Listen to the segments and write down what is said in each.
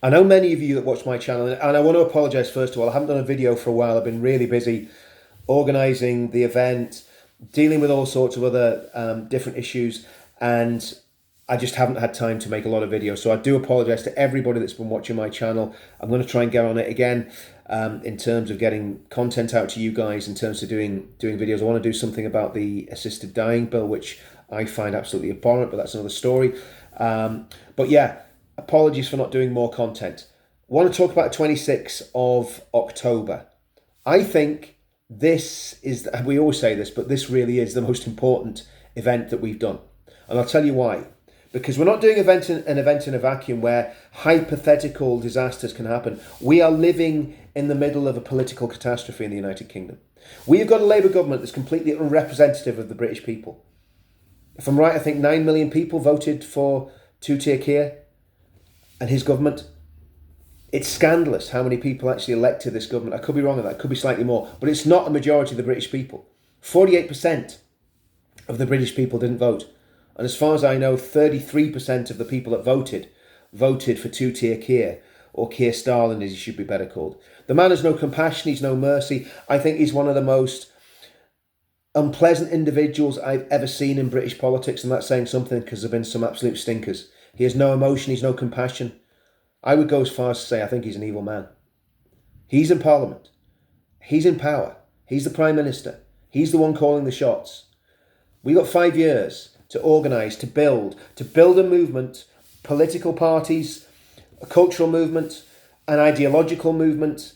I know many of you that watch my channel, and I want to apologise first of all. I haven't done a video for a while. I've been really busy organising the event, dealing with all sorts of other different issues, and I just haven't had time to make a lot of videos. So I do apologise to everybody that's been watching my channel. I'm going to try and get on it again in terms of getting content out to you guys, in terms of doing videos. I want to do something about the assisted dying bill, which I find absolutely abhorrent, but that's another story. But yeah, apologies for not doing more content. I want to talk about 26th of October. I think this is, we always say this, but this really is the most important event that we've done. And I'll tell you why. Because we're not doing an event in a vacuum where hypothetical disasters can happen. We are living in the middle of a political catastrophe in the United Kingdom. We've got a Labour government that's completely unrepresentative of the British people. If I'm right, I think 9 million people voted for Tutier Keir and his government. It's scandalous how many people actually elected this government. I could be wrong on that, it could be slightly more, but it's not a majority of the British people. 48% of the British people didn't vote. And as far as I know, 33% of the people that voted for Tutier Keir, or Keir Starlin as he should be better called. The man has no compassion, he's no mercy. I think he's one of the most unpleasant individuals I've ever seen in British politics, and that's saying something because there have been some absolute stinkers. He has no emotion, he's no compassion. I would go as far as to say I think he's an evil man. He's in Parliament. He's in power. He's the Prime Minister. He's the one calling the shots. We've got 5 years to organise, to build a movement, political parties, a cultural movement, an ideological movement,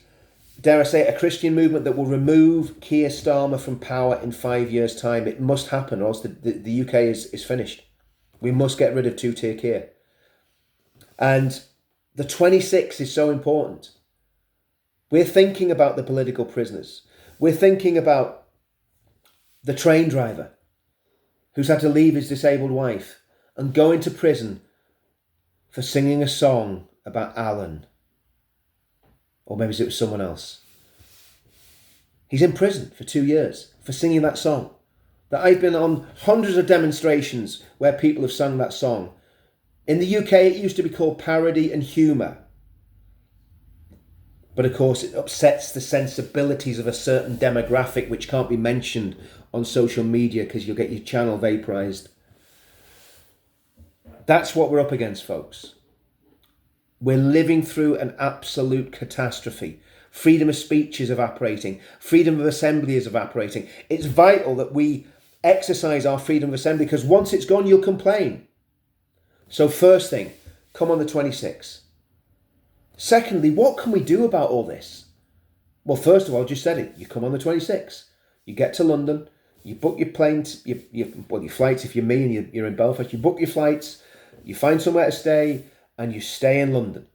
dare I say a Christian movement that will remove Keir Starmer from power in 5 years' time. It must happen or else the UK is finished. We must get rid of Tutier Keir. And the 26th is so important. We're thinking about the political prisoners. We're thinking about the train driver who's had to leave his disabled wife and go into prison for singing a song about Alan. Or maybe it was someone else. He's in prison for 2 years for singing that song. That I've been on hundreds of demonstrations where people have sung that song. In the UK, it used to be called parody and humour. But of course, it upsets the sensibilities of a certain demographic which can't be mentioned on social media because you'll get your channel vaporised. That's what we're up against, folks. We're living through an absolute catastrophe. Freedom of speech is evaporating. Freedom of assembly is evaporating. It's vital that we exercise our freedom of assembly because once it's gone, you'll complain. So first thing, come on the 26th. Secondly, what can we do about all this? Well, first of all, I just said it. You come on the 26th. You get to London. You book your planes, your flights if you're me and you're in Belfast. You book your flights. You find somewhere to stay and you stay in London.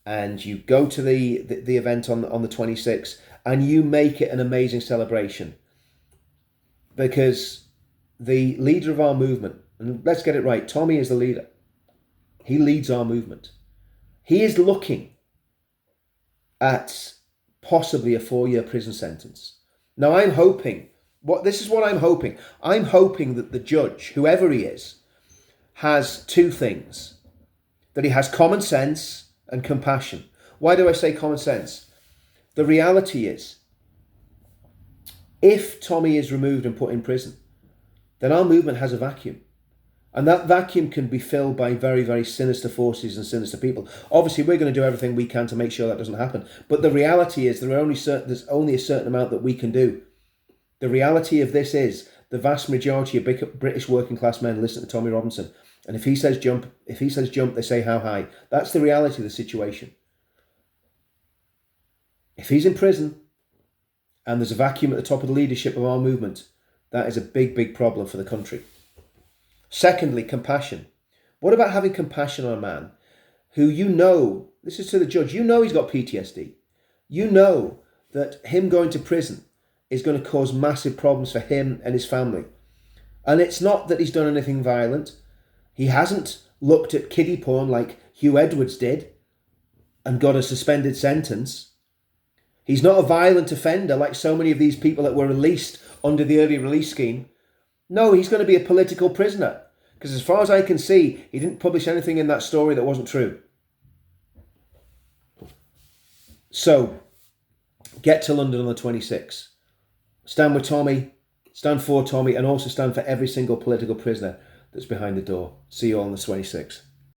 And you go to the event on the 26th and you make it an amazing celebration. Because the leader of our movement, and let's get it right, Tommy is the leader. He leads our movement. He is looking at possibly a 4-year prison sentence. Now I'm hoping, this is what I'm hoping. I'm hoping that the judge, whoever he is, has two things. That he has common sense and compassion. Why do I say common sense? The reality is, if Tommy is removed and put in prison, then our movement has a vacuum. And that vacuum can be filled by very, very sinister forces and sinister people. Obviously, we're going to do everything we can to make sure that doesn't happen. But the reality is there's only a certain amount that we can do. The reality of this is the vast majority of British working class men listen to Tommy Robinson. And if he says jump, they say how high. That's the reality of the situation. If he's in prison and there's a vacuum at the top of the leadership of our movement, that is a big, big problem for the country. Secondly, compassion. What about having compassion on a man who this is to the judge, he's got PTSD. You know that him going to prison is going to cause massive problems for him and his family. And it's not that he's done anything violent. He hasn't looked at kiddie porn like Hugh Edwards did and got a suspended sentence. He's not a violent offender like so many of these people that were released under the early release scheme. No, he's going to be a political prisoner. Because as far as I can see, he didn't publish anything in that story that wasn't true. So, get to London on the 26th. Stand with Tommy, stand for Tommy, and also stand for every single political prisoner that's behind the door. See you all on the 26th.